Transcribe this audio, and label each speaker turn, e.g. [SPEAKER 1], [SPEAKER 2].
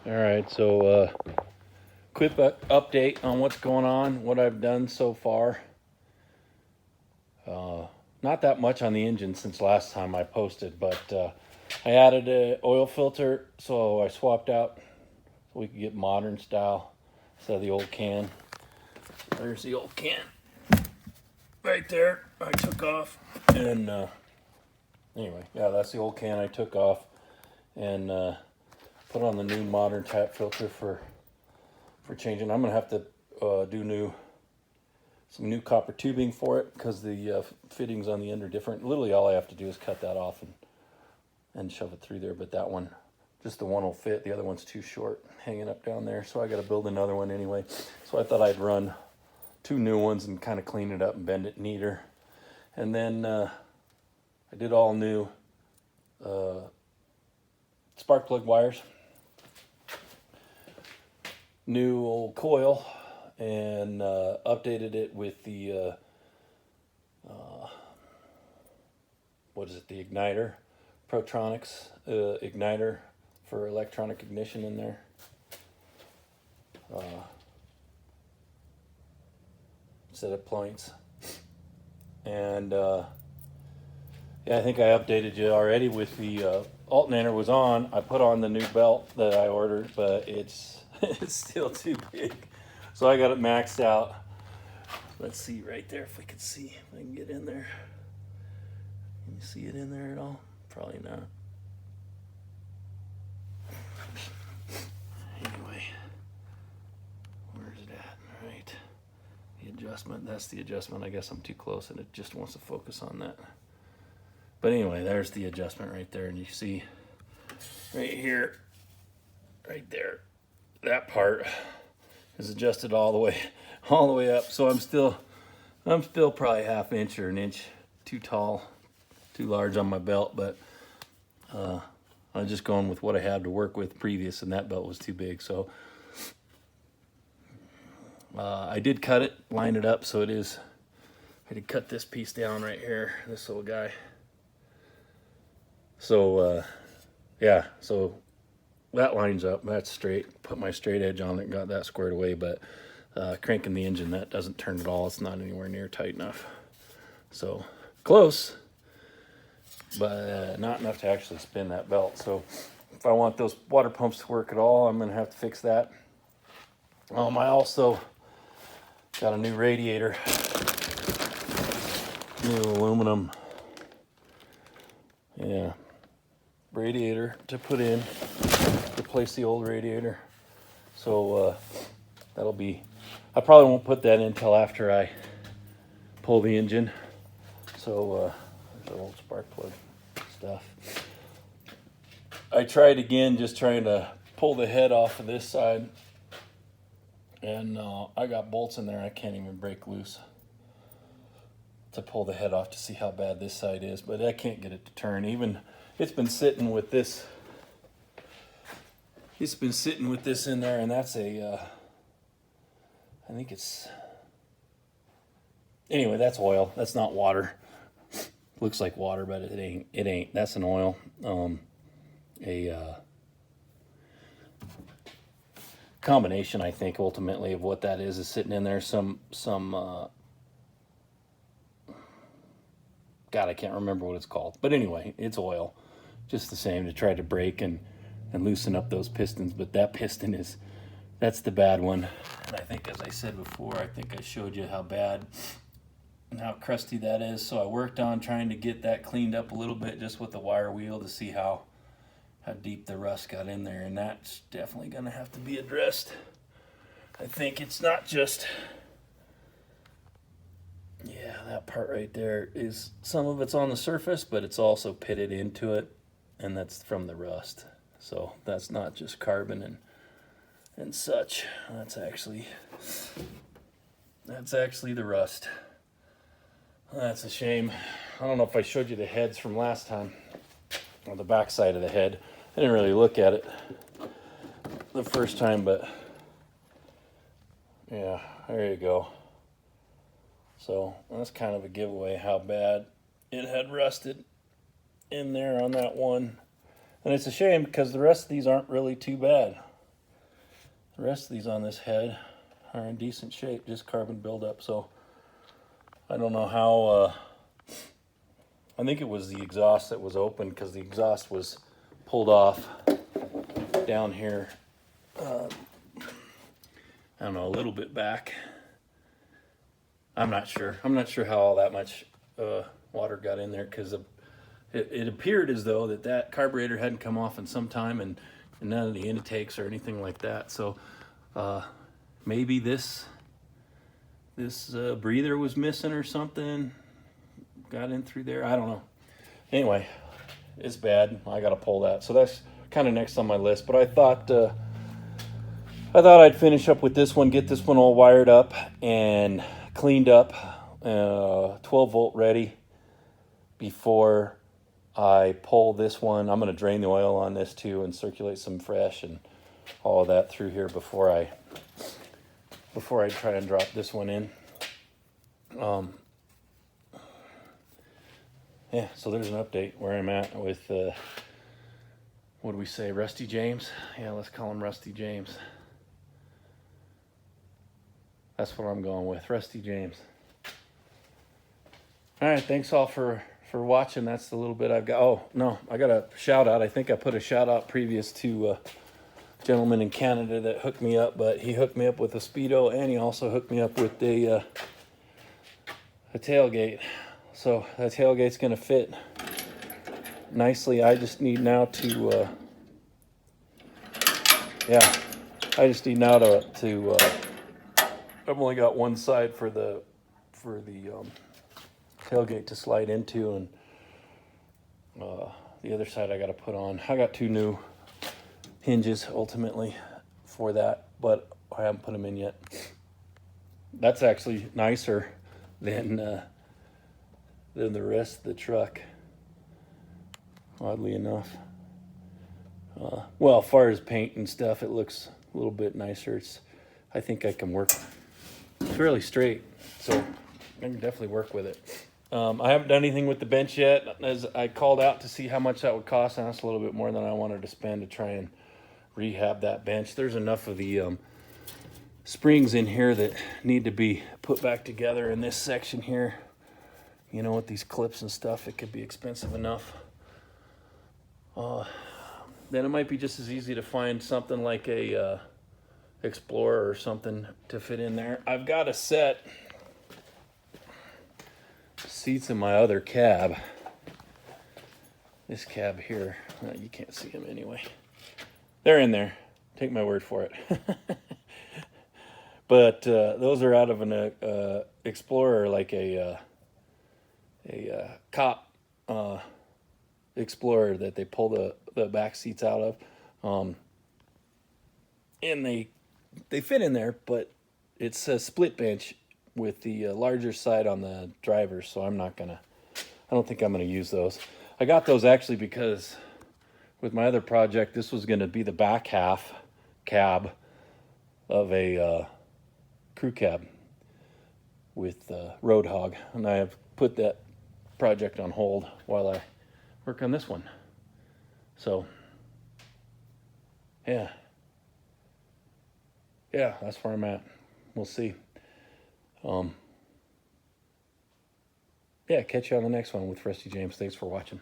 [SPEAKER 1] All right, so quick update on what's going on, what I've done so far. Not that much on the engine since last time I posted, but I added an oil filter, so I swapped out so we could get modern style instead of the old can. There's the old can right there. I took off, and anyway, yeah, that's the old can I took off and put on the new modern tap filter for changing. I'm gonna have to do some new copper tubing for it because the fittings on the end are different. Literally all I have to do is cut that off and shove it through there, but that one, just the one will fit. The other one's too short hanging up down there, so I got to build another one anyway. So I thought I'd run two new ones and kind of clean it up and bend it neater. And then I did all new spark plug wires, new old coil, and updated it with the what is it, the igniter, Protronics igniter for electronic ignition in there. Set of points. And yeah, I think I updated you already with the alternator was on. I put on the new belt that I ordered, but it's still too big. So I got it maxed out. Let's see right there if we can see. If I can get in there. Can you see it in there at all? Probably not. Anyway, where's it at? All right. The adjustment, that's the adjustment. I guess I'm too close and it just wants to focus on that. But anyway, there's the adjustment right there. And you see right here, right there, that part is adjusted all the way up. So I'm still probably half inch or an inch too tall, too large on my belt, but I was just going with what I had to work with previous, and that belt was too big. So I did cut it, line it up, so it is. I did cut this piece down right here, this little guy. So yeah, so that lines up, that's straight. Put my straight edge on it and got that squared away, but cranking the engine, that doesn't turn at all. It's not anywhere near tight enough. So close, but not enough to actually spin that belt. So if I want those water pumps to work at all, I'm gonna have to fix that. I also got a new radiator, new aluminum, yeah, radiator to put in, replace the old radiator. So that'll be, I probably won't put that in until after I pull the engine. So there's our old spark plug stuff. I tried again, just trying to pull the head off of this side, and I got bolts in there I can't even break loose to pull the head off to see how bad this side is, but I can't get it to turn. Even it's been sitting with this in there, and that's a I think it's, anyway, that's oil, that's not water. Looks like water, but it ain't. That's an oil. A combination, I think, ultimately of what that is sitting in there. Some God, I can't remember what it's called. But anyway, it's oil, just the same, to try to break and loosen up those pistons. But that piston that's the bad one. And I think, as I said before, I think I showed you how bad and how crusty that is. So I worked on trying to get that cleaned up a little bit just with the wire wheel to see how deep the rust got in there, and that's definitely gonna have to be addressed. I think it's not just, yeah, that part right there is, some of it's on the surface, but it's also pitted into it, and that's from the rust. So that's not just carbon and such. That's actually the rust. That's a shame. I don't know if I showed you the heads from last time, or the back side of the head. I didn't really look at it the first time, but yeah, there you go. So that's kind of a giveaway how bad it had rusted in there on that one. And it's a shame because the rest of these aren't really too bad. The rest of these on this head are in decent shape, just carbon buildup. So I don't know how, I think it was the exhaust that was open, because the exhaust was pulled off down here. I don't know, a little bit back. I'm not sure. I'm not sure how all that much water got in there, because it appeared as though that carburetor hadn't come off in some time, and none of the intakes or anything like that. So maybe this breather was missing or something, got in through there. I don't know. Anyway, it's bad. I got to pull that. So that's kind of next on my list. But I thought I'd finish up with this one, get this one all wired up and cleaned up, 12 volt ready, before I pull this one. I'm going to drain the oil on this too and circulate some fresh and all of that through here before I try and drop this one in. Yeah, so there's an update where I'm at with, what do we say, Rusty James? Yeah, let's call him Rusty James. That's what I'm going with, Rusty James. All right, thanks all for watching. That's the little bit I've got. Oh, no, I got a shout out. I think I put a shout out previous to a gentleman in Canada that hooked me up, but he hooked me up with a Speedo, and he also hooked me up with a tailgate. So that tailgate's gonna fit nicely. I just need now to, I've only got one side for the tailgate to slide into, and the other side I got to put on. I got 2 new hinges ultimately for that, but I haven't put them in yet. That's actually nicer than the rest of the truck, oddly enough. Well, as far as paint and stuff, it looks a little bit nicer. I think I can work. It's fairly straight, so I can definitely work with it. I haven't done anything with the bench yet, as I called out to see how much that would cost, and that's a little bit more than I wanted to spend to try and rehab that bench. There's enough of the springs in here that need to be put back together in this section here. You know, with these clips and stuff, it could be expensive enough. Then it might be just as easy to find something like a Explorer or something to fit in there. I've got a set seats in my other cab. This cab here, you can't see them anyway. They're in there. Take my word for it. But those are out of an Explorer, like a cop Explorer that they pull the back seats out of, and they fit in there, but it's a split bench with the larger side on the driver, so I don't think I'm gonna use those. I got those actually because with my other project, this was gonna be the back half cab of a crew cab with Roadhog, and I have put that project on hold while I work on this one. So yeah, that's where I'm at. We'll see. Yeah, catch you on the next one with Rusty James. Thanks for watching.